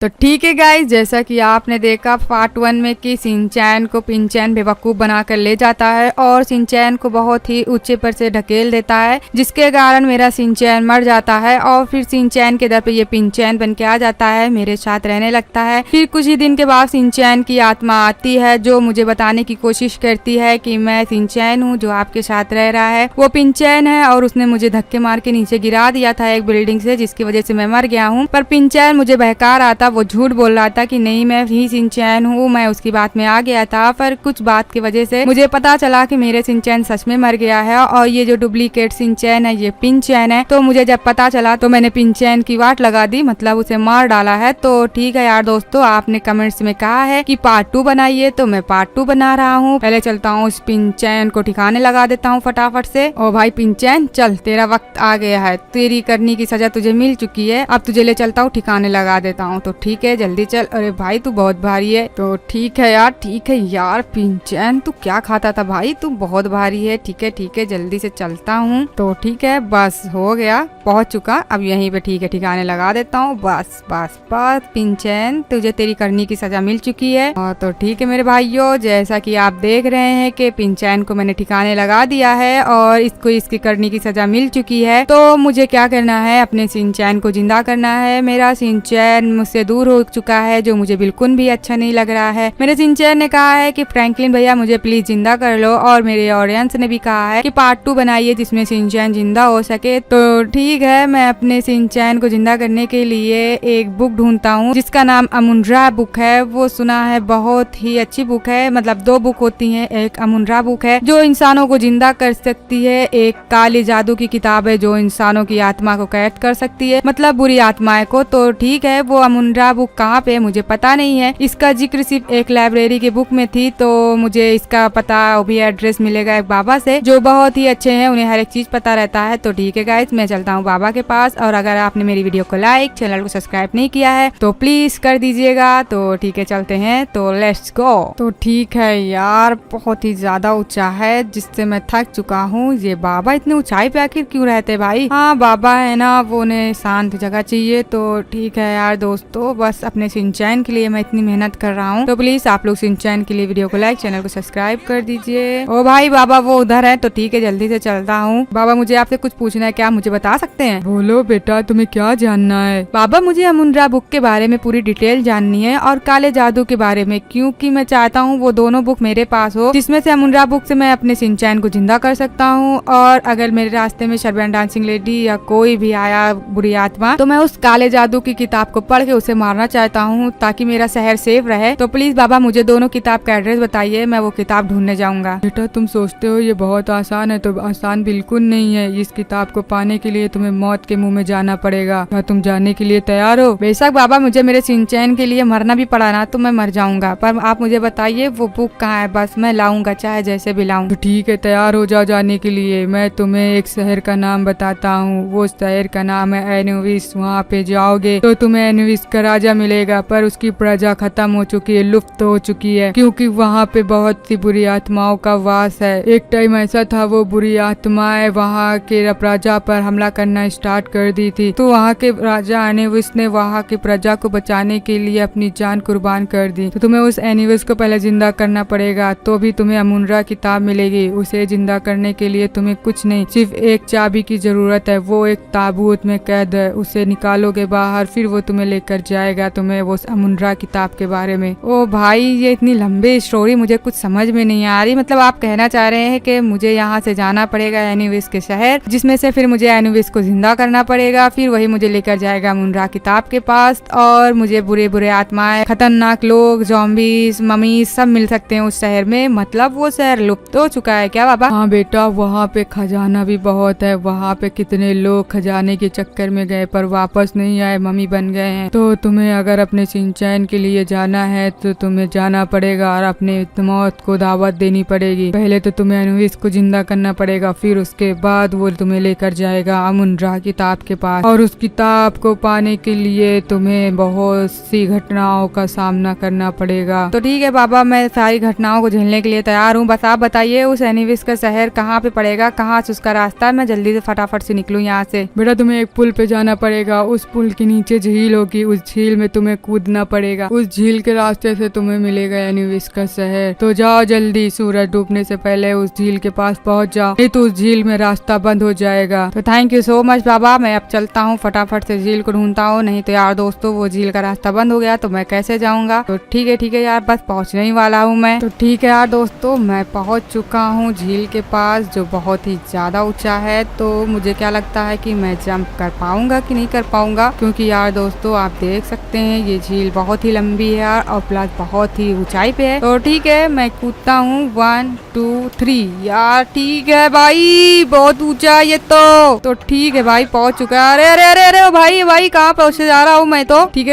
तो ठीक है गाइस, जैसा कि आपने देखा पार्ट 1 में कि शिनचैन को पिनचैन बेवकूफ़ बनाकर ले जाता है और शिनचैन को बहुत ही ऊंचे पर से ढकेल देता है, जिसके कारण मेरा शिनचैन मर जाता है और फिर शिनचैन के दर पे ये पिनचैन बन के आ जाता है, मेरे साथ रहने लगता है। फिर कुछ ही दिन के बाद शिनचैन की आत्मा आती है जो मुझे बताने की कोशिश करती है कि मैं शिनचैन हूँ जो आपके साथ रह रहा है, वो पिनचैन है और उसने मुझे धक्के मार के नीचे गिरा दिया था एक बिल्डिंग से, जिसकी वजह से मैं मर गया हूँ। पर पिनचैन मुझे बहका रहा था, वो झूठ बोल रहा था कि नहीं मैं ही शिनचैन हूँ, मैं उसकी बात में आ गया था। पर कुछ बात की वजह से मुझे पता चला कि मेरे शिनचैन सच में मर गया है और ये जो डुप्लीकेट शिनचैन है ये पिनचैन है। तो मुझे जब पता चला तो मैंने पिनचैन की वाट लगा दी, मतलब उसे मार डाला है। तो ठीक है यार दोस्तों, आपने कमेंट्स में कहा है कि पार्ट 2 बनाइए तो मैं पार्ट 2 बना रहा हूँ। पहले चलता हूँ उस पिनचैन को ठिकाने लगा देता हूँ फटाफट से। ओ भाई पिनचैन चल, तेरा वक्त आ गया है, तेरी करनी की सजा तुझे मिल चुकी है, अब तुझे ले चलता हूँ ठिकाने लगा देता हूँ। तो ठीक है जल्दी चल। अरे भाई तू बहुत भारी है। तो ठीक है यार पिनचैन तू क्या खाता था भाई, तू बहुत भारी है। ठीक है जल्दी से चलता हूँ। तो ठीक है बस हो गया, पहुंच चुका, अब यहीं पे ठीक है ठिकाने लगा देता हूँ। बस पिनचैन तुझे तेरी करनी की सजा मिल चुकी है। और तो ठीक है मेरे भाइयों, जैसा कि आप देख रहे हैं कि पिनचैन को मैंने ठिकाने लगा दिया है और इसको इसकी करनी की सजा मिल चुकी है। तो मुझे क्या करना है, अपने शिनचैन को जिंदा करना है। मेरा शिनचैन मुझसे दूर हो चुका है जो मुझे बिल्कुल भी अच्छा नहीं लग रहा है। मेरे शिनचैन ने कहा है कि फ्रैंकलिन भैया मुझे प्लीज जिंदा कर लो, और मेरे ऑडियंस ने भी कहा है कि पार्ट 2 बनाइए जिसमें शिनचैन जिंदा हो सके। तो ठीक है, मैं अपने शिनचैन को जिंदा करने के लिए एक बुक ढूंढता हूँ जिसका नाम अमुनरा बुक है। वो सुना है बहुत ही अच्छी बुक है, मतलब 2 बुक होती है, एक अमुनरा बुक है जो इंसानों को जिंदा कर सकती है, एक काली जादू की किताब है जो इंसानों की आत्मा को कैद कर सकती है, मतलब बुरी आत्माएं को। तो ठीक है, वो अमुनरा बुक कहाँ पे मुझे पता नहीं है, इसका जिक्र सिर्फ एक लाइब्रेरी के बुक में थी। तो मुझे इसका पता भी एड्रेस मिलेगा एक बाबा से जो बहुत ही अच्छे हैं, उन्हें हर एक चीज पता रहता है। तो ठीक है गाइस, मैं चलता हूँ बाबा के पास। और अगर आपने मेरी वीडियो को लाइक, चैनल को सब्सक्राइब नहीं किया है तो प्लीज कर दीजिएगा। तो ठीक है चलते हैं, तो लेट्स गो। तो ठीक है यार, बहुत ही ज्यादा ऊंचा है जिससे मैं थक चुका हूँ। ये बाबा इतने ऊंचाई पे आखिर क्यों रहते भाई? हाँ बाबा है ना, वो उन्हें शांत जगह चाहिए। तो ठीक है यार दोस्तों, बस अपने शिनचैन के लिए मैं इतनी मेहनत कर रहा हूँ, तो प्लीज आप लोग शिनचैन के लिए वीडियो को लाइक, चैनल को सब्सक्राइब कर दीजिए। ओ भाई बाबा वो उधर है। तो ठीक है जल्दी से चलता हूँ। बाबा मुझे आपसे कुछ पूछना है, क्या मुझे बता सकते हैं? बोलो बेटा, तुम्हें क्या जानना है? बाबा मुझे अमुनरा बुक के बारे में पूरी डिटेल जाननी है और काले जादू के बारे में, क्योंकि मैं चाहता हूँ वो दोनों बुक मेरे पास हो, जिसमें से अमुनरा बुक से मैं अपने शिनचैन को जिंदा कर सकता हूँ, और अगर मेरे रास्ते में शर्बैन डांसिंग लेडी या कोई भी आया बुरी आत्मा तो मैं उस काले जादू की किताब को पढ़ के उसे मारना चाहता हूँ ताकि मेरा शहर सेफ रहे। तो प्लीज बाबा मुझे दोनों किताब का एड्रेस बताइए, मैं वो किताब ढूंढने जाऊंगा। बेटा तुम सोचते हो ये बहुत आसान है, तो आसान बिल्कुल नहीं है। इस किताब को पाने के लिए तुम्हें मौत के मुंह में जाना पड़ेगा। क्या तुम जाने के लिए तैयार हो? बेशक बाबा, मुझे मेरे शिनचैन के लिए मरना भी पड़ा ना तो मैं मर जाऊंगा, पर आप मुझे बताइए वो बुक कहाँ है, बस मैं लाऊंगा चाहे जैसे भी लाऊं। तो ठीक है, तैयार हो जाओ जाने के लिए। मैं तुम्हें एक शहर का नाम बताता हूँ, वो शहर का नाम है एनुविस। वहाँ पे जाओगे तो तुम्हें एनुविस का राजा मिलेगा, पर उसकी प्रजा खत्म हो चुकी है, लुप्त हो चुकी है, क्योंकि वहाँ पे बहुत सी बुरी आत्माओं का वास है। एक टाइम ऐसा था, वो बुरी आत्माएं वहाँ के प्रजा पर हमला करना स्टार्ट कर दी थी। तो वहाँ के राजा एनुविस ने वहाँ की प्रजा को बचाने के लिए अपनी जान कुर्बान कर दी। तो तुम्हें उस एनुविस को पहले जिंदा करना पड़ेगा, तो भी तुम्हें अमुनरा किताब मिलेगी। उसे जिंदा करने के लिए तुम्हें कुछ नहीं, सिर्फ एक चाबी की जरूरत है। वो एक ताबूत में कैद है, उसे निकालोगे बाहर, फिर वो तुम्हें लेकर जाएगा तुम्हें वो अमुनरा किताब के बारे में। ओ भाई, ये इतनी लंबी स्टोरी मुझे कुछ समझ में नहीं आ रही। मतलब आप कहना चाह रहे हैं कि मुझे यहाँ से जाना पड़ेगा एनुविस के शहर, जिसमें से फिर मुझे एनुविस को जिंदा करना पड़ेगा, फिर वही मुझे लेकर जाएगा अमुनरा किताब के पास, और मुझे बुरे आत्माएं, खतरनाक लोग, ज़ॉम्बीज, मम्मी सब मिल सकते हैं उस शहर में। मतलब वो शहर लुप्त हो चुका है क्या बाबा? हाँ बेटा, वहाँ पे खजाना भी बहुत है। वहाँ पे कितने लोग खजाने के चक्कर में गए पर वापस नहीं आए, मम्मी बन गए हैं। तो तुम्हें अगर अपने शिनचैन के लिए जाना है तो तुम्हें जाना पड़ेगा और अपने मौत को दावत देनी पड़ेगी। पहले तो तुम्हें एनुविस को जिंदा करना पड़ेगा, फिर उसके बाद वो तुम्हें लेकर जाएगा अमुनरा किताब के पास, और उस किताब को पाने के लिए तुम्हें बहुत सी घटनाओं का सामना करना पड़ेगा। तो ठीक है बाबा, मैं सारी घटनाओं को झेलने के लिए तैयार हूँ। बस आप बताइए उस एनुविस का शहर कहाँ पे पड़ेगा, कहाँ से उसका रास्ता, मैं जल्दी से फटाफट से निकलूँ यहाँ से। बेटा तुम्हें एक पुल पे जाना पड़ेगा, उस पुल के नीचे झील होगी, उस झील में तुम्हें कूदना पड़ेगा। उस झील के रास्ते से तुम्हें मिलेगा एनीविस का शहर। तो जाओ जल्दी, सूरज डूबने से पहले उस झील के पास पहुंच जाओ, नहीं तो उस झील में रास्ता बंद हो जाएगा। तो थैंक यू सो मच बाबा, मैं अब चलता हूँ, फटाफट से झील को ढूंढता हूँ, नहीं तो यार दोस्तों वो झील का रास्ता बंद हो गया तो मैं कैसे जाऊंगा। तो ठीक है यार, बस पहुंचने ही वाला हूँ मैं। तो ठीक है यार दोस्तों, मैं पहुंच चुका हूँ झील के पास जो बहुत ही ज्यादा ऊंचा है। तो मुझे क्या लगता है कि मैं जंप कर पाऊंगा कि नहीं कर पाऊंगा, क्योंकि यार दोस्तों आप देख सकते हैं ये झील बहुत ही लंबी है यार, और प्लस बहुत ही ऊंचाई पे है। तो ठीक है मैं कूदता हूँ, 1 2 3 यार। ठीक है भाई, बहुत ऊंचा है ये तो ठीक है भाई, पहुंच चुका है। अरे अरे अरे अरे भाई कहाँ पहुंचे जा रहा हूँ मैं तो। ठीक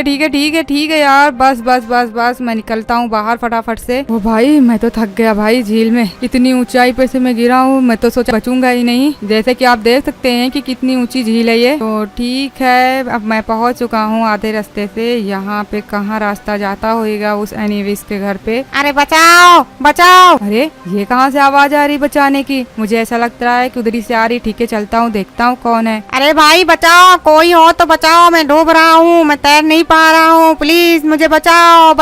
है यार, बस मैं निकलता हूँ बाहर फटाफट से। ओ भाई मैं तो थक गया भाई, झील में इतनी ऊंचाई पे से मैं गिरा हूँ, मैं तो सोचा बचूंगा ही नहीं। जैसे कि आप देख सकते हैं कि कितनी ऊंची झील है ये। तो ठीक है, अब मैं पहुंच चुका हूँ आधे रास्ते से। यहाँ पे कहाँ रास्ता जाता होगा उस एनीविस के घर पे। अरे बचाओ बचाओ, अरे ये कहाँ से आवाज आ रही बचाने की? मुझे ऐसा लग रहा है कि उधर से आ रही। ठीक है चलता हूँ, देखता हूँ कौन है। अरे भाई बचाओ, कोई हो तो बचाओ, मैं डूब रहा हूँ, मैं तैर नहीं पा रहा हूँ, प्लीज मुझे बचाओ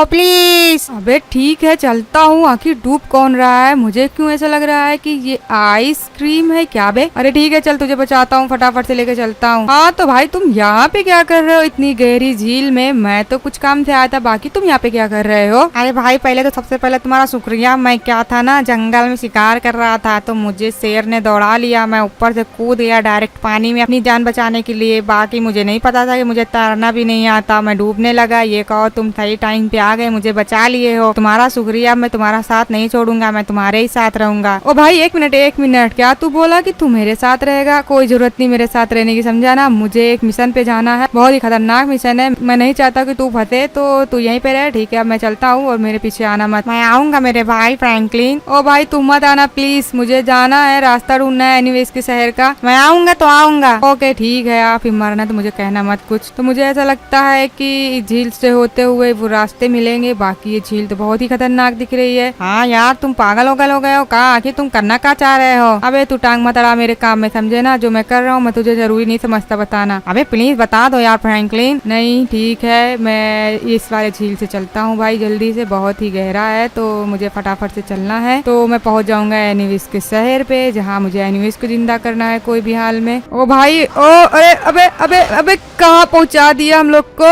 प्लीज। अबे ठीक है चलता हूँ, आखिर डूब कौन रहा है? मुझे क्यों ऐसा लग रहा है कि ये आइसक्रीम है क्या बे? अरे ठीक है चल तुझे बचाता हूँ, फटाफट से लेके चलता हूँ। हाँ तो भाई तुम यहाँ पे क्या कर रहे हो इतनी गहरी झील में? मैं तो कुछ काम से आया था, बाकी तुम यहाँ पे क्या कर रहे हो? अरे भाई पहले तो सबसे पहले तुम्हारा शुक्रिया, मैं क्या था ना जंगल में शिकार कर रहा था तो मुझे शेर ने दौड़ा लिया, मैं ऊपर से कूद गया डायरेक्ट पानी में अपनी जान बचाने के लिए। बाकी मुझे नहीं पता था कि मुझे तैरना भी नहीं आता, मैं डूबने लगा। ये कहो तुम सही टाइम पे आ गए, मुझे बचा लिए हो, तुम्हारा शुक्रिया। मैं तुम्हारा साथ नहीं छोड़ूंगा, मैं तुम्हारे ही साथ रहूंगा। ओ भाई एक मिनट, क्या तू बोला कि तू मेरे साथ रहेगा? कोई जरूरत नहीं मेरे साथ रहने की, समझा ना। मुझे एक मिशन पे जाना है, बहुत ही खतरनाक मिशन है, मैं नहीं चाहता कि तू फंसे, तो तू यहीं पे रह। ठीक है मैं चलता हूँ और मेरे पीछे आना मत। मैं आऊंगा मेरे भाई फ्रैंकलिन। ओ भाई तुम मत आना प्लीज, मुझे जाना है, रास्ता ढूंढना है एनीवेज के शहर का। मैं आऊंगा तो आऊंगा। ओके ठीक है, आप फिर मरना तो मुझे कहना मत कुछ। तो मुझे ऐसा लगता है कि झील से होते हुए वो रास्ते मिलेंगे। बाकी ये झील तो बहुत ही खतरनाक दिख रही है। हाँ यार तुम पागल हो गए हो का? आखिर तुम करना क्या चाह रहे हो? अबे तू टांग मत अड़ा मेरे काम में, समझे ना। जो मैं कर रहा हूँ मैं तुझे जरूरी नहीं समझता बताना। अबे प्लीज बता दो यार फ्रैंकलिन। नहीं ठीक है, मैं इस वाले झील से चलता हूँ भाई जल्दी से, बहुत ही गहरा है तो मुझे फटाफट से चलना है। तो मैं पहुंच जाऊंगा एनीविस के शहर पे, जहाँ मुझे एनीविस को जिंदा करना है कोई भी हाल में। ओ भाई ओ अरे अबे अबे अबे कहाँ पहुँचा दिया हम लोग को?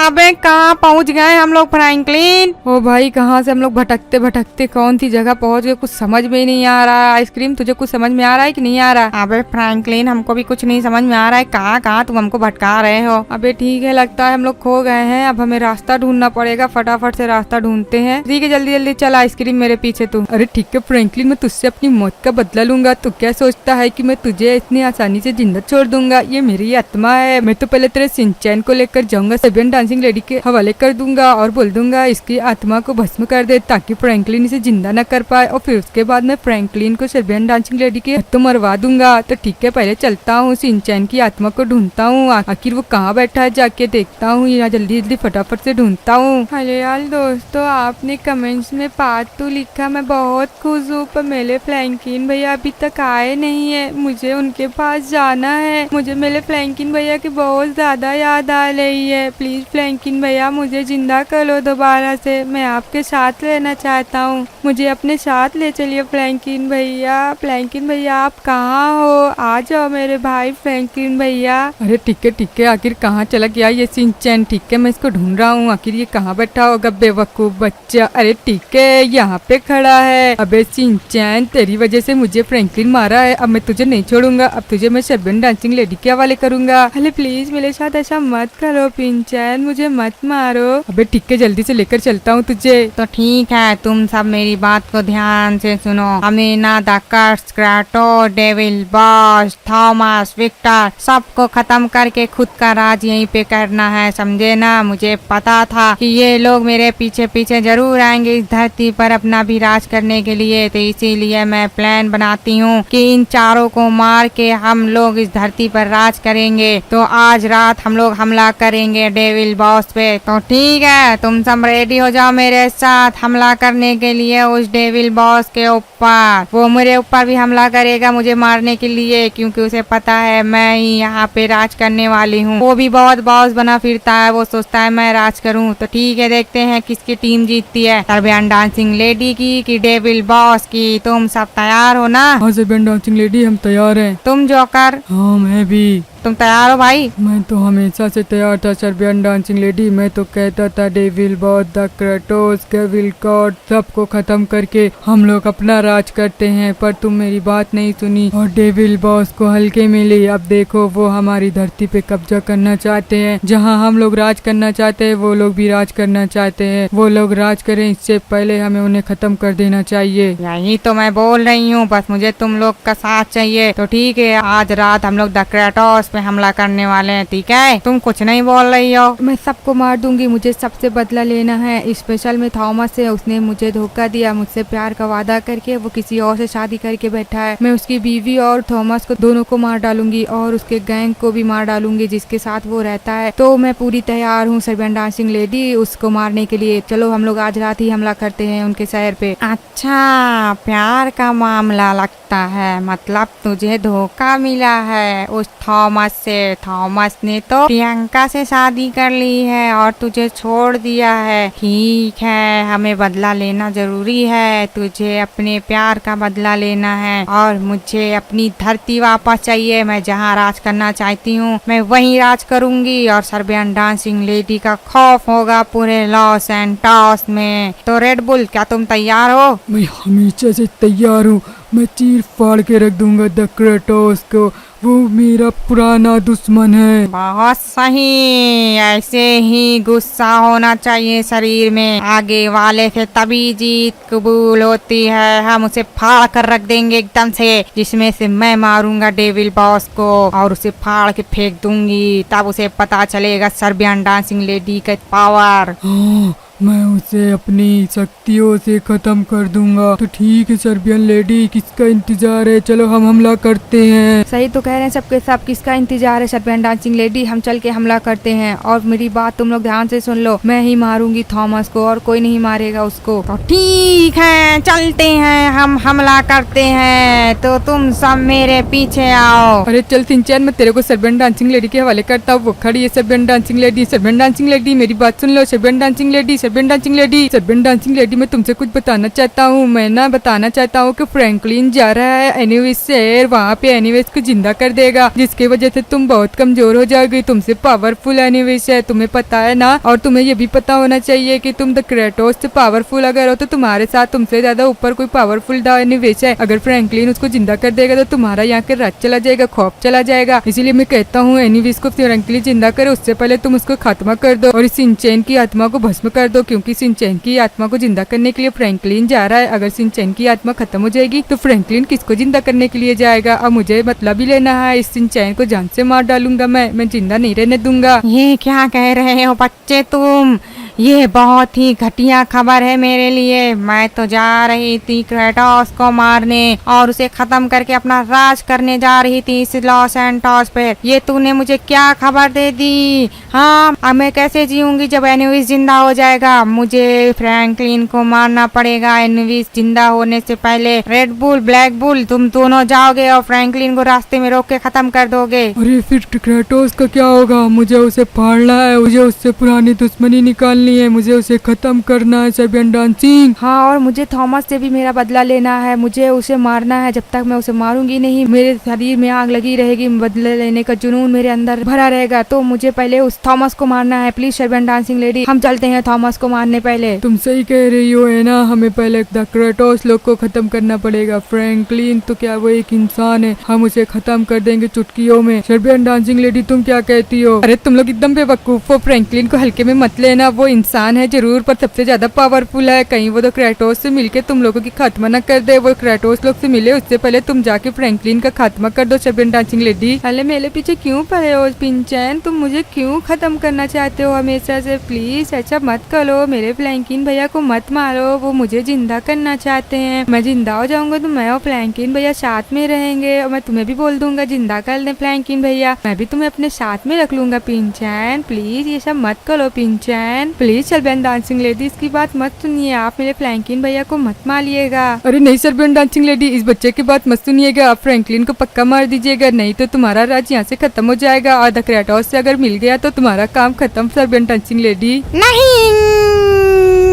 अबे कहाँ पहुँच गए हम लोग फ्रैंकलिन? ओ भाई कहाँ से हम लोग भटकते भटकते कौन सी जगह पहुँच गए, कुछ समझ में ही नहीं आ रहा। आइसक्रीम तुझे कुछ समझ में आ रहा है कि नहीं आ रहा? अबे फ्रैंकलिन हमको भी कुछ नहीं समझ में आ रहा है, कहाँ तुम हमको भटका रहे हो? अबे ठीक है, लगता है हम लोग खो गए हैं, अब हमें रास्ता ढूंढना पड़ेगा। फटाफट से रास्ता ढूंढते हैं। ठीक है जल्दी चल, आइसक्रीम मेरे पीछे तू। अरे ठीक है फ्रैंकलिन, मैं तुझसे अपनी मौत का बदला लूंगा। तू क्या सोचता है कि मैं तुझे इतनी आसानी से जिंदा छोड़ दूंगा? ये मेरी आत्मा है, मैं तो पहले तेरे सिंचैन को लेकर जाऊंगा, सेबियन डांसिंग लेडी के हवाले कर दूंगा और बोल दूंगा इसकी आत्मा को भस्म कर दे ताकि फ्रैंकलिन इसे जिंदा न कर पाए। और फिर उसके बाद मैं फ्रैंकलिन को सेबियन डांसिंग लेडी के हाथों मरवा दूंगा। तो ठीक है पहले चलता हूँ, सिंचैन की आत्मा को ढूंढता हूँ, आखिर वो कहाँ बैठा है, जाके देखता हूँ। यहाँ जल्दी फटाफट से ढूंढता हूँ। हेलो यार दोस्तों, आपने कमेंट्स में पार्ट 2 लिखा, मैं बहुत खुश हूँ, पर मेरे फ्रैंकलिन भैया अभी तक आए नहीं है, मुझे उनके पास जाना है। मुझे मेरे फ्रैंकलिन भैया की बहुत ज्यादा याद आ रही है। प्लीज फ्रैंकलिन भैया मुझे जिंदा कर लो दोबारा से, मैं आपके साथ रहना चाहता हूँ, मुझे अपने साथ ले चलिए फ्रैंकलिन भैया। फ्रैंकलिन भैया आप कहाँ हो? आ जाओ मेरे भाई फ्रैंकलिन भैया। अरे ठीक है, आखिर कहाँ चला गया ये सिंचैन? ठीक है मैं इसको ढूंढ रहा हूँ, आखिर ये कहाँ बैठा होगा बेवकूफ बच्चा। अरे ठीक है यहाँ पे खड़ा है। अबे सिंचैन तेरी वजह से मुझे फ्रैंकलिन मारा है, अब मैं तुझे नहीं छोड़ूंगा, अब तुझे मैं सेबियन डांसिंग लेडी के हवाले करूंगा। अरे प्लीज मेरे साथ ऐसा मत करो पिंचैन, मुझे मत मारो। अबे ठीक है जल्दी से लेकर चलता हूँ तुझे। तो ठीक है तुम सब मेरी बात को ध्यान से सुनो। हमें ना the curse, Kratos, devil boss, Thomas, Victor सबको खत्म करके खुद का राज यहीं पे करना है, समझे ना। मुझे पता था कि ये लोग मेरे पीछे पीछे जरूर आएंगे इस धरती पर अपना भी राज करने के लिए, तो इसीलिए मैं प्लान बनाती हूँ कि इन चारों को मार के हम लोग इस धरती पर राज करेंगे। तो आज रात हम लोग हमला करेंगे डेविल बॉस पे। तो ठीक है तुम सब रेडी हो जाओ मेरे साथ हमला करने के लिए उस डेविल बॉस के ऊपर। वो मेरे ऊपर भी हमला करेगा मुझे मारने के लिए, क्योंकि उसे पता है मैं ही यहाँ पे राज करने वाली हूँ। वो भी बहुत बॉस बना फिरता है, वो सोचता है मैं राज करूं। तो ठीक है, देखते हैं किसकी टीम जीतती है, सर्बियन डांसिंग लेडी की कि डेविल बॉस की। तुम सब तैयार हो ना? हाँ सर्बियन डांसिंग लेडी, हम तैयार हैं। तुम जोकर, हाँ मैं भी। तुम तैयार हो भाई? मैं तो हमेशा से तैयार था सर्बियन डांसिंग लेडी। मैं तो कहता था devil boss, the Kratos, Cavill God सबको खत्म करके हम लोग अपना राज करते हैं, पर तुम मेरी बात नहीं सुनी और डेविल बॉस को हल्के में ली। अब देखो वो हमारी धरती पे कब्जा करना चाहते हैं। जहां हम लोग राज करना चाहते हैं वो लोग भी राज करना चाहते हैं। वो लोग राज करें इससे पहले हमें उन्हें खत्म कर देना चाहिए। यही तो मैं बोल रही हूँ, बस मुझे तुम लोग का साथ चाहिए। तो ठीक है, आज रात हम लोग द क्रेटोस पे हमला करने वाले हैं, ठीक है? तुम कुछ नहीं बोल रही हो। मैं सबको मार दूंगी, मुझे सबसे बदला लेना है। स्पेशल में थॉमस से, उसने मुझे धोखा दिया, मुझसे प्यार का वादा करके वो किसी और से शादी करके बैठा है। मैं उसकी बीवी और थॉमस को दोनों को मार डालूंगी और उसके गैंग को भी मार डालूंगी जिसके साथ वो रहता है। तो मैं पूरी तैयार हूँ सर्बियन डांसिंग लेडी उसको मारने के लिए। चलो हम लोग आज रात ही हमला करते हैं उनके शहर पे। अच्छा, प्यार का मामला लगता है, मतलब तुझे धोखा मिला है उस थॉमस से। थॉमस ने तो प्रियंका से शादी कर ली है और तुझे छोड़ दिया है। ठीक है, हमें बदला लेना जरूरी है। तुझे अपने प्यार का बदला लेना है और मुझे अपनी धरती वापस चाहिए। मैं जहाँ राज करना चाहती हूँ मैं वहीं राज करूंगी और सर्बियन डांसिंग लेडी का खौफ होगा पूरे लॉस एंटोस में। तो रेड बुल, क्या तुम तैयार हो? मैं हमेशा से तैयार हूँ। मैं चीर फाड़ के रख दूंगा द क्रेटोस को, वो मेरा पुराना दुश्मन है। बहुत सही, ऐसे ही गुस्सा होना चाहिए शरीर में। आगे वाले से तभी जीत कबूल होती है। हम उसे फाड़ कर रख देंगे एकदम से, जिसमें से मैं मारूंगा डेविल बॉस को और उसे फाड़ के फेंक दूंगी। तब उसे पता चलेगा सर्बियन डांसिंग लेडी का पावर। हाँ, मैं उसे अपनी शक्तियों से खत्म कर दूंगा। तो ठीक है सर्बियन लेडी, किसका इंतजार है? चलो हम हमला करते हैं। सही तो कह रहे हैं सबके सब, किसका इंतजार है सर्बियन डांसिंग लेडी? हम चल के हमला करते हैं। और मेरी बात तुम लोग ध्यान से सुन लो, मैं ही मारूंगी थॉमस को और कोई नहीं मारेगा उसको। तो ठीक है, चलते हैं, हम हमला करते हैं। तो तुम सब मेरे पीछे आओ। अरे चल सिंचैन, मैं तेरे को सर्बियन डांसिंग लेडी के हवाले करता हूँ। वो खड़ी है Serbian dancing lady. Serbian dancing lady मेरी बात सुन लो। Serbian dancing lady, Serbian dancing lady, Serbian dancing lady, मैं तुमसे कुछ बताना चाहता हूँ। मैं ना बताना चाहता हूँ कि फ्रैंकलिन जा रहा है एनिवेस शहर, वहाँ पे एनिवेस को जिंदा कर देगा, जिसकी वजह से तुम बहुत कमजोर हो जाओगी। तुमसे पावरफुल एनिवेस है, तुम्हें पता है ना? और तुम्हें ये भी पता होना चाहिए कि तुम द क्रेटोस से पावरफुल अगर हो तो तुम्हारे साथ तुमसे ज्यादा ऊपर कोई पावरफुल द एनिवेस है। अगर फ्रैंकलिन उसको जिंदा कर देगा तो तुम्हारा यहाँ के राज चला जाएगा, खौफ चला जाएगा। इसीलिए मैं कहता हूँ एनिवेस को फ्रैंकलिन जिंदा करे उससे पहले तुम उसको खात्मा कर दो और इस सिंचैन की आत्मा को भस्म कर दो, क्योंकि सिंचैन की आत्मा को जिंदा करने के लिए फ्रैंकलिन जा रहा है। अगर सिंचैन की आत्मा खत्म हो जाएगी तो फ्रैंकलिन किसको जिंदा करने के लिए जाएगा? अब मुझे मतलब ही लेना है, इस सिंचैन को जान से मार डालूंगा मैं जिंदा नहीं रहने दूंगा। ये क्या कह रहे हो बच्चे तुम? ये बहुत ही घटिया खबर है मेरे लिए। मैं तो जा रही थी क्रेटोस को मारने और उसे खत्म करके अपना राज करने जा रही थी इस लॉस एंटोस पे। ये तूने मुझे क्या खबर दे दी? हाँ, अब मैं कैसे जीऊंगी जब एनिविस जिंदा हो जाएगा? मुझे फ्रैंकलिन को मारना पड़ेगा। एनिविस जिंदा होने से पहले रेड बुल, ब्लैक बुल, तुम दोनों जाओगे और फ्रैंकलिन को रास्ते में रोक के खत्म कर दोगे। अरे फिर क्रेटोस का क्या होगा? मुझे उसे फाड़ना है, मुझे उससे पुरानी दुश्मनी निकालनी है, मुझे उसे खत्म करना है सर्बियन डांसिंग। हाँ, और मुझे थॉमस से भी मेरा बदला लेना है, मुझे उसे मारना है। जब तक मैं उसे मारूंगी नहीं मेरे शरीर में आग लगी रहेगी, बदले लेने का जुनून मेरे अंदर भरा रहेगा। तो मुझे पहले उस थॉमस को मारना है। प्लीज सर्बियन डांसिंग लेडी, हम चलते हैं थॉमस को मारने पहले। तुम सही कह रही हो है ना, हमें पहले द क्रेटोस लोग को खत्म करना पड़ेगा। फ्रैंकलिन तो क्या वो एक इंसान है, हम उसे खत्म कर देंगे चुटकियों में। सर्बियन डांसिंग लेडी तुम क्या कहती हो? अरे तुम लोग एकदम बेवकूफ हो, फ्रैंकलिन को हल्के में मत लेना। वो इंसान है जरूर, पर सबसे ज्यादा पावरफुल है। कहीं वो तो क्रेटोस से मिलके तुम लोगों की खात्मा न कर दे। वो क्रेटोस लोग से मिले उससे पहले तुम जाके फ्रैंकलिन का खात्मा कर दो सर्बियन डांसिंग लेडी। अरे मेरे पीछे क्यों पड़े हो पिंचैन? तुम मुझे क्यों खत्म करना चाहते हो हमेशा से? प्लीज ऐसा मत करो, मेरे फ्रैंकलिन भैया को मत मारो, वो मुझे जिंदा करना चाहते हैं। मैं जिंदा हो जाऊंगा तो मैं और फ्रैंकलिन भैया साथ में रहेंगे और मैं तुम्हें भी बोल दूंगा जिंदा कर दे फ्रैंकलिन भैया, मैं भी तुम्हें अपने साथ में रख लूंगा। पिंचैन प्लीज ये सब मत करो पिंचैन, प्लीज सर्बियन डांसिंग लेडी इसकी बात मत सुनिए, आप मेरे फ्रैंकलिन भैया को मत मारिएगा। अरे नहीं सर्बियन डांसिंग लेडी, इस बच्चे की बात मत सुनिएगा, आप फ्रैंकलिन को पक्का मार दीजिएगा, नहीं तो तुम्हारा राज यहाँ से खत्म हो जाएगा और द क्रेटोस से अगर मिल गया तो तुम्हारा काम खत्म सर्बियन डांसिंग लेडी। नहीं,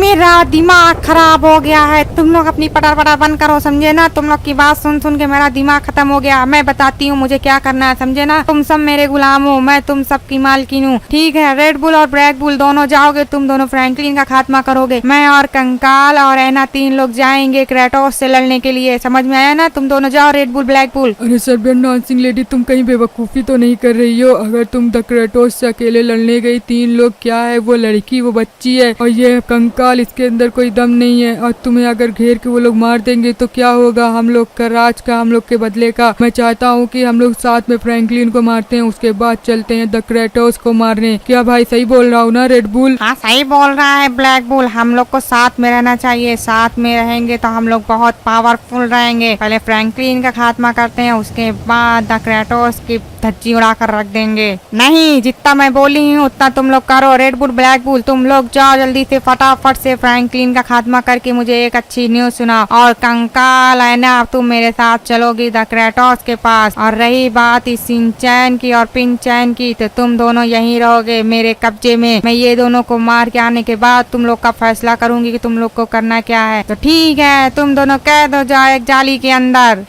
मेरा दिमाग खराब हो गया है। तुम लोग अपनी पटार पटार बंद करो, समझे ना। तुम लोग की बात सुन सुन के मेरा दिमाग खत्म हो गया। मैं बताती हूँ मुझे क्या करना है, समझे ना। तुम सब मेरे गुलाम हो, मैं तुम सब की मालकिन हूँ, ठीक है। रेड बुल और ब्लैक बुल दोनों जाओगे, तुम दोनों फ्रैंकलिन का खात्मा करोगे। मैं और कंकाल और ऐना 3 लोग जाएंगे क्रेटोस से लड़ने के लिए, समझ में आया ना। तुम दोनों जाओ, रेड बुल ब्लैक बुल। अरे सर्बियन डांसिंग लेडी, तुम कहीं बेवकूफी तो नहीं कर रही हो? अगर तुम द क्रेटोस से अकेले लड़ने गई, 3 लोग क्या है, वो लड़की वो बच्ची है और ये कंकाल, इसके अंदर कोई दम नहीं है, और तुम्हें अगर घेर के वो लोग मार देंगे तो क्या होगा हम लोग का राज का, हम लोग के बदले का। मैं चाहता हूँ कि हम लोग साथ में फ्रैंकलिन को मारते हैं, उसके बाद चलते हैं द क्रेटोस को मारने। क्या भाई सही बोल रहा हूँ ना रेड बुल? हाँ सही बोल रहा है ब्लैक बुल, हम लोग को साथ में रहना चाहिए। साथ में रहेंगे तो हम लोग बहुत पावरफुल रहेंगे। पहले फ्रैंकलिन का खात्मा करते हैं, उसके बाद द क्रेटोस की धज्जी उड़ा कर रख देंगे। नहीं, जितना मैं बोली हूँ उतना तुम लोग करो। रेड बुल ब्लैक बुल, तुम लोग जाओ जल्दी से, फटाफट से फ्रैंकलिन का खात्मा करके मुझे एक अच्छी न्यूज सुनाओ। और कंकाल है ना, तुम मेरे साथ चलोगी द क्रेटोस के पास। और रही बात इस सिंचैन की और पिंचैन की, तो तुम दोनों यहीं रहोगे मेरे कब्जे में। मैं ये दोनों को मार के आने के बाद तुम लोग का फैसला करूंगी कि तुम लोग को करना क्या है। तो ठीक है, तुम दोनों कैद हो जाओ एक जाली के अंदर।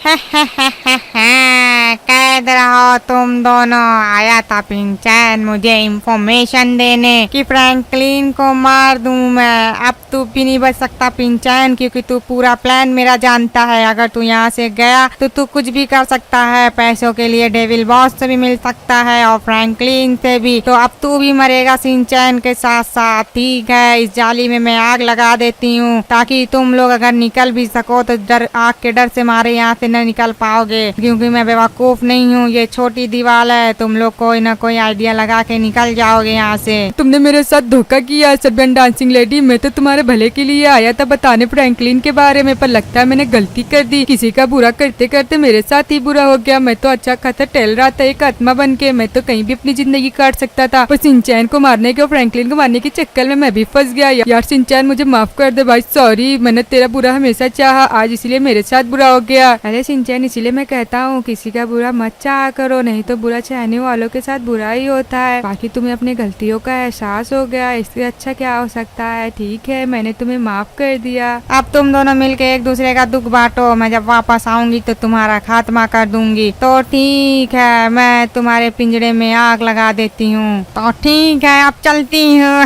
कैद रहो तुम दोनों। आया था पिंचैन मुझे इंफॉर्मेशन देने कि फ्रैंकलिन को मार दूं मैं। अब तू भी नहीं बच सकता पिंचैन, क्योंकि तू पूरा प्लान मेरा जानता है। अगर तू यहाँ से गया तो तू कुछ भी कर सकता है। पैसों के लिए डेविल बॉस से भी मिल सकता है और फ्रैंकलिन से भी। तो अब तू भी मरेगा सिंचैन के साथ साथ, ठीक है। इस जाली में मैं आग लगा देती हूँ ताकि तुम लोग अगर निकल भी सको तो आग के डर से मारे यहाँ से न निकल पाओगे, क्योंकि मैं बेवकूफ नहीं हूँ। ये छोटी दीवार है, तुम लोग कोई ना कोई आइडिया लगा के निकल जाओगे यहाँ से। तुमने मेरे साथ धोखा किया सर्बियन डांसिंग लेडी। मैं तो तुम्हारे भले के लिए आया था बताने फ्रैंकलिन के बारे में, पर लगता है मैंने गलती कर दी। किसी का बुरा करते करते मेरे साथ ही बुरा हो गया। मैं तो अच्छा खासा टहल रहा था एक आत्मा बन के, मैं तो कहीं भी अपनी जिंदगी काट सकता था, पर सिंचैन को मारने के और फ्रैंकलिन को मारने के चक्कर में मैं भी फंस गया। यार सिंचैन मुझे माफ कर दे भाई, सॉरी। मैंने तेरा बुरा हमेशा चाहा, आज इसलिए मेरे साथ बुरा हो गया। अरे सिंचैन, इसीलिए मैं कहता हूँ किसी का बुरा मत चाहा करो, नहीं तो बुरा चाहने वालों के साथ बुरा ही होता है। बाकी तुम्हें अपनी गलतियों का एहसास हो गया, इससे अच्छा क्या हो सकता है। ठीक है, मैंने तुम्हें माफ कर दिया। अब तुम दोनों मिलके एक दूसरे का दुख बांटो। मैं जब वापस आऊंगी तो तुम्हारा खात्मा कर दूंगी। तो ठीक है, मैं तुम्हारे पिंजरे में आग लगा देती हूँ। तो ठीक है, अब चलती हूँ।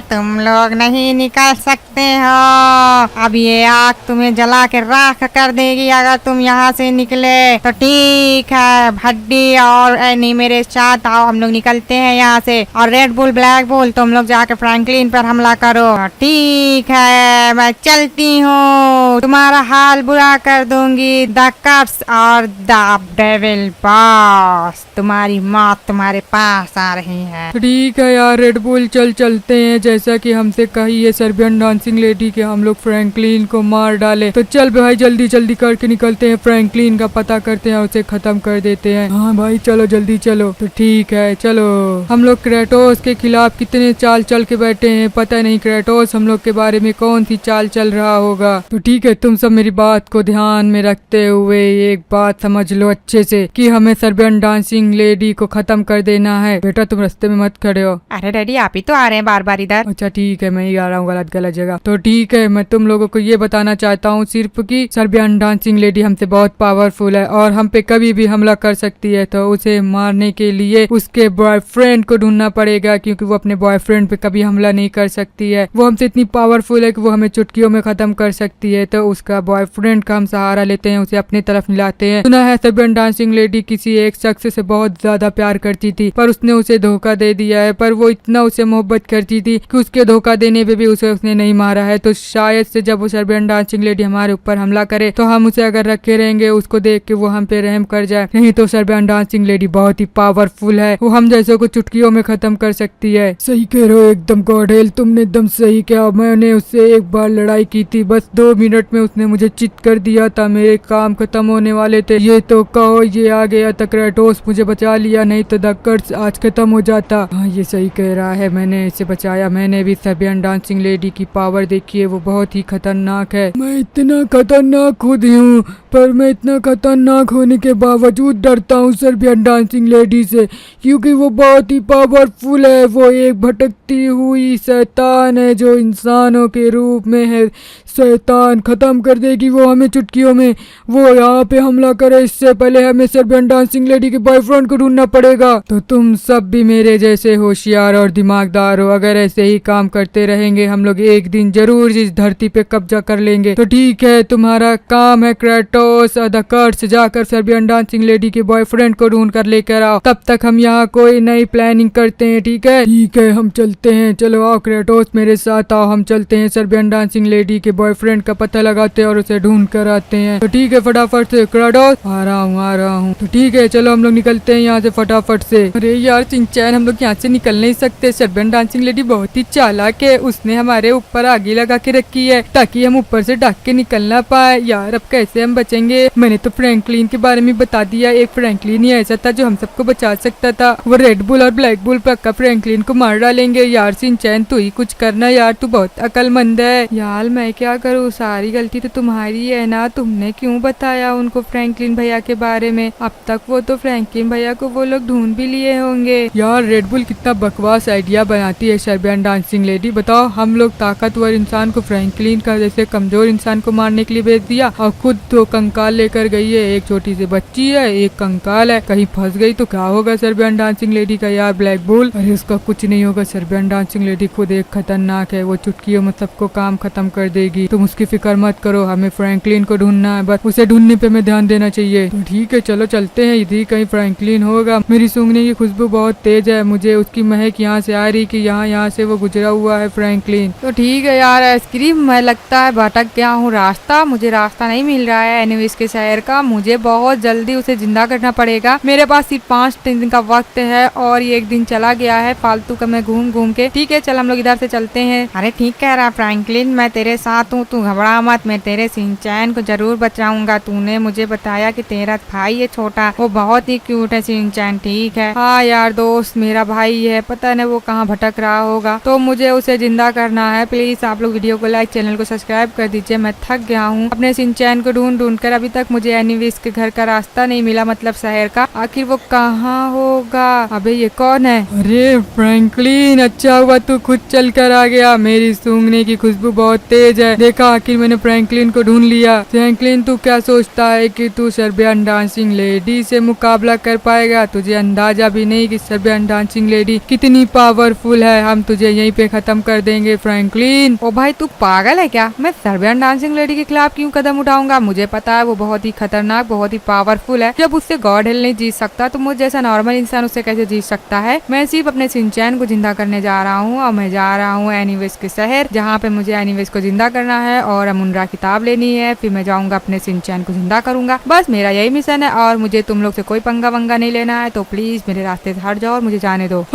तुम लोग नहीं निकल सकते हो। अब ये आग तुम्हें जला के राख कर देगी अगर तुम यहाँ से निकले। तो ठीक है, भड्डी और एनी मेरे साथ आओ, हम लोग निकलते हैं यहाँ से। और रेड बुल ब्लैक बुल, तुम लोग जाके फ्रैंकलिन पर हमला करो। ठीक है, मैं चलती हूँ, तुम्हारा हाल बुरा कर दूंगी। द कर्स और द डेविल बॉस, तुम्हारी मौत तुम्हारे पास आ रही है। ठीक है यार रेड बुल, चलते हैं। जैसा कि हमसे कही है सर्बियन डांसिंग लेडी के हम लोग फ्रैंकलिन को मार डाले, तो चल भाई जल्दी करके निकलते हैं, फ्रैंकलिन का पता करते हैं, उसे खत्म कर देते हैं। हाँ भाई चलो जल्दी चलो। तो ठीक है चलो। हम लोग क्रेटोस के खिलाफ कितने चाल चल के बैठे हैं, पता नहीं क्रेटोस हम लोग के बारे में कौन सी चाल चल रहा होगा। तो ठीक है, तुम सब मेरी बात को ध्यान में रखते हुए एक बात समझ लो अच्छे से कि हमें सर्बियन डांसिंग लेडी को खत्म कर देना है। बेटा तुम रास्ते में मत खड़े हो। अरे डैडी, आप ही तो आ रहे हैं बार बार इधर। अच्छा ठीक है, मैं ही आ रहा हूँ गलत जगह। तो ठीक है, मैं तुम लोगों को ये बताना चाहता हूँ सिर्फ कि सर्बियन डांसिंग लेडी हमसे बहुत पावरफुल है और हम पे कभी भी हमला कर सकती है। तो उसे मारने के लिए उसके बॉयफ्रेंड को ढूंढना पड़ेगा, क्योंकि वो अपने बॉयफ्रेंड पे कभी हमला नहीं कर सकती है। वो हमसे इतनी पावरफुल है कि वो हमें चुटकियों में खत्म कर सकती है। तो उसका बॉयफ्रेंड का हम सहारा लेते हैं, उसे अपनी तरफ मिलाते हैं। सुना है सर्बियन डांसिंग लेडी किसी एक शख्स से बहुत ज्यादा प्यार करती थी, पर उसने उसे धोखा दे दिया है। पर वो इतना उसे मोहब्बत करती थी कि उसके धोखा देने पे भी उसे उसने नहीं मारा है। तो शायद से जब वो सर्बियन डांसिंग लेडी हमारे ऊपर हमला करे तो हम उसे अगर रखे रहेंगे, उसको देख के वो हम पे रहम कर जाए। नहीं तो सर्बियन डांसिंग लेडी बहुत ही पावरफुल है, वो हम जैसे को चुटकियों में खत्म कर सकती है। सही कह रहे हो एकदम गॉडेल, तुमने एकदम सही कहा। मैंने उससे एक बार लड़ाई की थी, बस 2 मिनट में उसने मुझे चित कर दिया था, मेरे काम खत्म होने वाले थे। ये तो कहो ये आ गया था क्रेटोस, मुझे बचा लिया, नहीं तो द कर्स आज खत्म हो जाता। हाँ ये सही कह रहा है, मैंने इसे बचाया। मैंने भी सर्बियन डांसिंग लेडी की पावर देखी है, वो बहुत ही खतरनाक है। मैं इतना खतरनाक खुद ही हूँ, पर मैं इतना खतरनाक होने के बावजूद डरता हूँ सर्बियन डांसिंग लेडी से, क्योंकि वो बहुत ही पावरफुल है। वो एक भटकती हुई शैतान है जो इंसानों के रूप में है। शैतान खत्म कर देगी वो हमें चुटकियों में। वो यहाँ पे हमला करे इससे पहले हमें सर्बियन डांसिंग लेडी के बॉयफ्रेंड को ढूंढना पड़ेगा। तो तुम सब भी मेरे जैसे होशियार और दिमागदार हो। अगर ऐसे ही काम करते रहेंगे हम लोग एक दिन जरूर इस धरती पे कब्जा कर लेंगे। तो ठीक है, तुम्हारा काम है क्रेटोस और द कर्स जाकर सर्बियन डांसिंग लेडी के बॉयफ्रेंड को ढूंढ कर लेकर आओ। तब तक हम यहाँ कोई नई प्लानिंग करते हैं, ठीक है? ठीक है, हम चलते हैं। चलो आओ क्रेटोस, मेरे साथ आओ, हम चलते हैं सर्बियन डांसिंग लेडी के बॉयफ्रेंड का पता लगाते हैं और उसे ढूंढ कर आते हैं। तो ठीक है, फटाफट से क्रेटोस। आ रहा हूँ। तो ठीक है, चलो हम लोग निकलते हैं यहाँ से फटाफट से। अरे यार सिंचैन, हम लोग यहाँ से निकल नहीं सकते। सर्बियन डांसिंग लेडी बहुत ही चालाक है, उसने हमारे ऊपर आगे लगा के रखी है ताकि हम ऊपर से ढक के निकल ना पाए। यार अब कैसे हम बचेंगे? मैंने तो फ्रैंकलिन के बारे में बता दिया, एक फ्रैंकलिन ही ऐसा था जो हम सबको बचा सकता था। वो रेड बुल और ब्लैक बुल पक्का फ्रैंकलिन को मार डालेंगे। यार सिंचैन तू ही कुछ करना यार, तू बहुत अकलमंद है। यार मैं क्या करूँ, सारी गलती तो तुम्हारी है ना। तुमने क्यों बताया उनको फ्रैंकलिन भैया के बारे में? अब तक वो तो फ्रैंकलिन भैया को वो लोग ढूंढ भी लिए होंगे। यार रेड बुल कितना बकवास आइडिया बनाती है सर्बियन डांसिंग लेडी। बताओ, हम लोग ताकतवर इंसान को फ्रैंकलिन का जैसे कमजोर इंसान को मारने के लिए भेज दिया और खुद तो कंकाल लेकर गई है। एक छोटी सी बच्ची है, एक कंकाल है, कहीं फंस गई तो क्या होगा सर्बियन डांसिंग लेडी का? यार ब्लैक बुल, अरे उसका कुछ नहीं होगा। सर्बियन डांसिंग लेडी खुद एक खतरनाक है, वो चुटकियों में सबको काम खत्म कर देगी। तुम उसकी फिक्र मत करो, हमें फ्रैंकलिन को ढूंढना है, बस उसे ढूंढने पे हमें ध्यान देना चाहिए। तो ठीक है, चलो चलते हैं, इधर कहीं फ्रैंकलिन होगा। मेरी सूंघने की खुशबू बहुत तेज है, मुझे उसकी महक यहाँ से आ रही कि यहाँ से वो गुजरा हुआ है फ्रैंकलिन। तो ठीक है यार आइसक्रीम, मैं लगता है भटक गया हूँ रास्ता, मुझे रास्ता नहीं मिल रहा है एनिविस के शहर का। मुझे बहुत जल्दी उसे जिंदा करना पड़ेगा। मेरे पास सिर्फ 5 दिन का वक्त है और ये एक दिन चला गया है फालतू का मैं घूम घूम के। ठीक है, चल हम लोग इधर से चलते हैं। अरे ठीक कह रहा फ्रैंकलिन, मैं तेरे साथ हूँ, तू घबरा मत, मैं तेरे सिंचैन को जरूर बचाऊंगा। तूने मुझे बताया कि तेरा भाई है छोटा, वो बहुत ही क्यूट है सिंचैन, ठीक है? हाँ यार दोस्त, मेरा भाई है, पता नहीं वो कहाँ भटक रहा होगा, तो मुझे उसे जिंदा करना है। प्लीज आप लोग वीडियो को लाइक, चैनल को सब्सक्राइब कर दीजिए। मैं थक गया हूँ अपने सिंचैन को ढूंढ कर, अभी तक मुझे एनिविस के घर का रास्ता नहीं मिला, मतलब शहर का। आखिर वो कहाँ होगा? अबे ये कौन है? अरे फ्रैंकलिन, अच्छा हुआ तू खुद चल कर आ गया। मेरी सूंघने की खुशबू बहुत तेज है। देखा, आखिर मैंने फ्रैंकलिन को ढूंढ लिया। फ्रैंकलिन, तू क्या सोचता है कि तू सर्बियन डांसिंग लेडी से मुकाबला कर पाएगा? तुझे अंदाजा भी नहीं कि सर्बियन डांसिंग लेडी कितनी पावरफुल है। हम तुझे यहीं पे खत्म कर देंगे फ्रैंकलिन। ओ भाई तू पागल है क्या? मैं सर्बियन डांसिंग लेडी के खिलाफ क्यों कदम उठाऊंगा? मुझे पता है वो बहुत ही खतरनाक, बहुत ही पावरफुल है। जब उससे गॉड हेल नहीं जीत सकता तो मुझ जैसा नॉर्मल इंसान उससे कैसे जीत सकता है? मैं सिर्फ अपने सिंचैन को जिंदा करने जा रहा हूँ और मैं जा रहा हूँ एनिवेस के शहर, जहाँ पे मुझे एनिवेस को जिंदा करना है और अमुंड्रा किताब लेनी है। फिर मैं जाऊंगा अपने सिंचैन को जिंदा करूंगा। बस मेरा यही मिशन है और मुझे तुम लोग से कोई पंगा वंगा नहीं लेना है, तो प्लीज मेरे रास्ते से हट जाओ और मुझे जाने दो।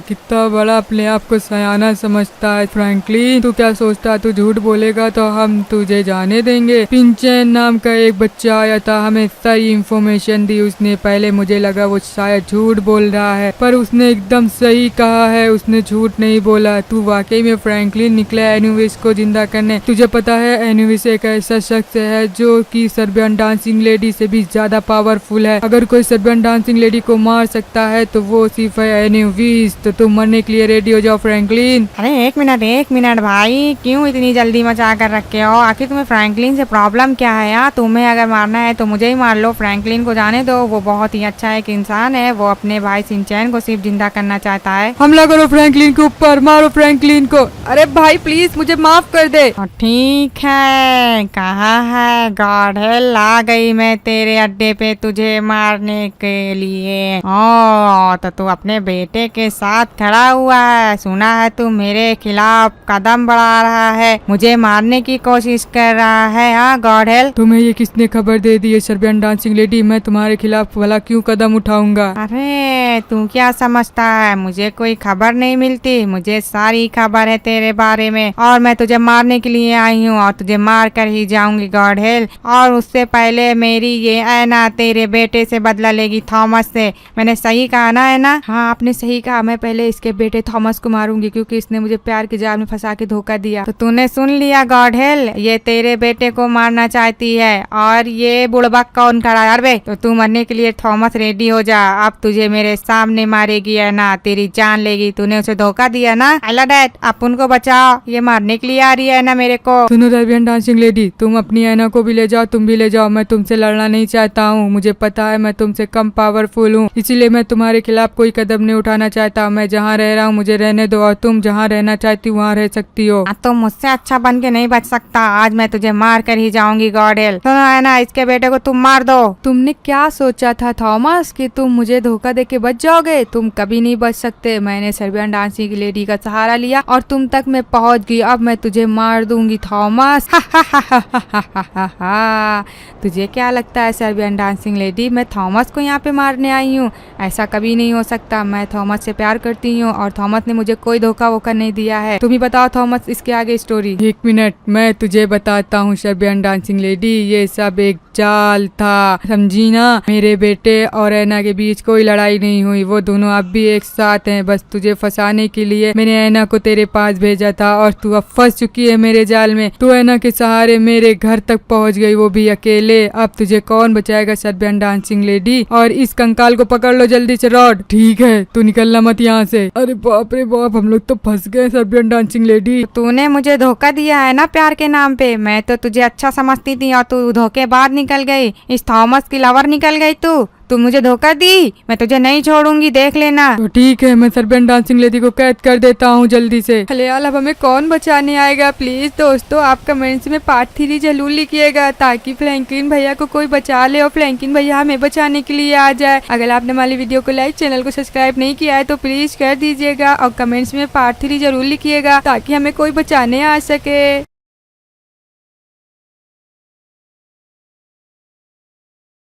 कितना बड़ा अपने आप को सयाना समझता है फ्रैंकलिन। तू क्या सोचता, तू झूठ बोलेगा तो हम तुझे जाने देंगे? पिंचैन नाम का एक बच्चा आया था, हमें सही इंफॉर्मेशन दी उसने। पहले मुझे लगा वो शायद झूठ बोल रहा है, पर उसने एकदम सही कहा है, उसने झूठ नहीं बोला। तू वाकई में फ्रैंकलिन निकला एनिविस को जिंदा करने। तुझे पता है एनिविस एक ऐसा शख्स है जो कि सर्बियन डांसिंग लेडी से भी ज्यादा पावरफुल है। अगर कोई सर्बियन डांसिंग लेडी को मार सकता है तो वो सिर्फ है एनिविस। तो तुम मरने के लिए रेडी हो जाओ फ्रैंकलिन। अरे एक मिनट भाई, क्यों इतनी जल्दी मचा कर रखे हो? आखिर आखिर तुम्हें फ्रैंकलिन से प्रॉब्लम क्या है यार? तुम्हें अगर मारना है तो मुझे ही मार लो, फ्रैंकलिन को जाने दो, वो बहुत ही अच्छा एक इंसान है, वो अपने भाई शिनचैन को सिर्फ जिंदा करना चाहता है। हमला करो फ्रैंकलिन के ऊपर, मारो फ्रैंकलिन को। अरे भाई प्लीज मुझे माफ कर दे। ठीक है, कहाँ है गॉडहेल? आ गई मैं तेरे अड्डे पे तुझे मारने के लिए। ओ तो तू अपने बेटे के साथ खड़ा हुआ है, सुना है तू मेरे खिलाफ कदम बढ़ा रहा है, मुझे मारने की कोशिश कर रहा है। हाँ गॉडहेल, तुम्हें ये किसने खबर दे दी है सर्बियन डांसिंग लेडी? मैं तुम्हारे खिलाफ भला क्यों कदम उठाऊंगा? अरे तू क्या समझता है, मुझे कोई खबर नहीं मिलती, मुझे सारी खबर है तेरे बारे में, और मैं तुझे मारने के लिए आई हूँ और तुझे मार कर ही जाऊंगी गॉडहेल। और उससे पहले मेरी ये ऐना तेरे बेटे से बदला लेगी, थॉमस से। मैंने सही कहा ना ऐना? हाँ आपने सही कहा, मैं पहले इसके बेटे थॉमस को मारूंगी क्योंकि इसने मुझे प्यार के जाल में फंसा के धोखा दिया। तो तूने सुन लिया गॉडहेल, ये तेरे बेटे को मारना चाहती है। और ये बुड़बक कौन खड़ा है? अरे तो तू मरने के लिए थॉमस रेडी हो जा, अब तुझे मेरे सामने मारेगी ऐना, तेरी जान लेगी, तूने उसे धोखा दिया ना। हेलो डैड, आप उनको बचाओ, ये मारने के लिए आ रही है ना मेरे को। सुनो सर्बियन डांसिंग लेडी, तुम अपनी ऐना को भी ले जाओ, तुम भी ले जाओ, मैं तुमसे लड़ना नहीं चाहता हूँ, मुझे पता है मैं तुमसे कम पावरफुल हूँ, इसीलिए मैं तुम्हारे खिलाफ कोई कदम नहीं उठाना चाहता। मैं जहाँ रह रहा हूँ मुझे रहने दो, और तुम जहाँ रहना चाहती हो वहाँ रह सकती हो। तुम मुझसे अच्छा बन के नहीं बच सकता, आज मैं तुझे मार कर ही जाऊंगी गॉडहेल। सुनो है ना, इसके बेटे को तुम मार दो। तुमने क्या सोचा था थॉमस कि तुम मुझे धोखा देके बच जाओगे? तुम कभी नहीं बच सकते। मैंने सर्बियन डांसिंग लेडी का सहारा लिया और तुम तक मैं पहुंच गई, अब मैं तुझे मार दूंगी थॉमस। तुझे क्या लगता है सर्बियन डांसिंग लेडी, मैं थॉमस को यहाँ पे मारने आई हूँ? ऐसा कभी नहीं हो सकता, मैं थॉमस से प्यार करती हूँ और थॉमस ने मुझे कोई धोखा वोखा नहीं दिया है। तुम ही बताओ थॉमस, इसके आगे स्टोरी। एक मिनट, मैं तुझे बताता हूँ सर्बियन डांसिंग लेडी, ये सब एक चाल था, समझी ना? मेरे बेटे और ऐना के बीच कोई लड़ाई नहीं हुई, वो दोनों अब भी एक साथ हैं, बस तुझे फंसाने के लिए मैंने ऐना को तेरे पास भेजा था और तू अब फंस चुकी है मेरे जाल में। तू ऐना के सहारे मेरे घर तक पहुंच गई, वो भी अकेले। अब तुझे कौन बचाएगा सर्बियन डांसिंग लेडी? और इस कंकाल को पकड़ लो जल्दी से रॉड। ठीक है, तू निकलना मत यहाँ से। अरे बाप रे बाप, हम लोग तो फंस गए सर्बियन डांसिंग लेडी। तूने मुझे धोखा दिया है ना प्यार के नाम पे, मैं तो तुझे अच्छा समझती थी और तू धोखेबाज निकल गई, इस थॉमस की लवर निकल गई। तू मुझे धोखा दी, मैं तुझे नहीं छोड़ूंगी, देख लेना। तो ठीक है, मैं सर्बियन डांसिंग लेडी को कैद कर देता हूँ जल्दी से। खलेयाल, अब हमें कौन बचाने आएगा? प्लीज दोस्तों, आप कमेंट्स में पार्ट 3 जरूर लिखिएगा ताकि फ्रैंकलिन भैया को कोई बचा ले और फ्रैंकलिन भैया हमें बचाने के लिए आ जाए। अगर आपने हमारी वीडियो को लाइक, चैनल को सब्सक्राइब नहीं किया है तो प्लीज कर दीजिएगा और कमेंट्स में पार्ट 3 जरूर लिखिएगा ताकि हमें कोई बचाने आ सके।